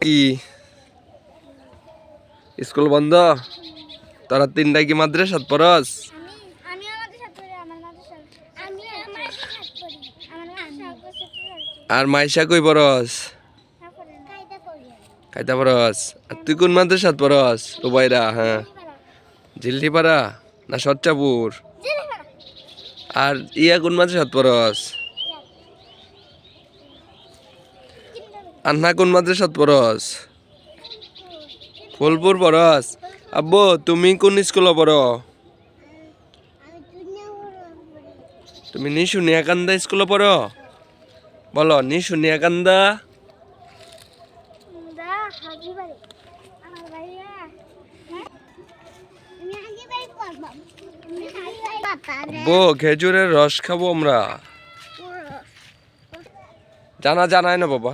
কি স্কুল বন্ধ? তোরা তিনটায় কি মাদ্রাসাত পড়স? আর মাইশা কই পড়স? কায়দা পড়স। আর তুই কোন মাদ্রাসাত পড়স? রুবাইরা, হ্যাঁ। ঝিল্লিপাড়া না সচ্চাপুর? আর কোন মাদ্রাসাত পড়স? আন্না কোন মাদ্রাসাত পড়স? ফুলপুর পড়স। আব্বু তুমি কোন স্কুলে পড়ো? তুমি নিশু নিয়াকান্দা স্কুলে পড়ো? বলো নিশু নিয়াকান্দা। আব্বু খেজুরের রস খাবো আমরা। জানায় না বাবা।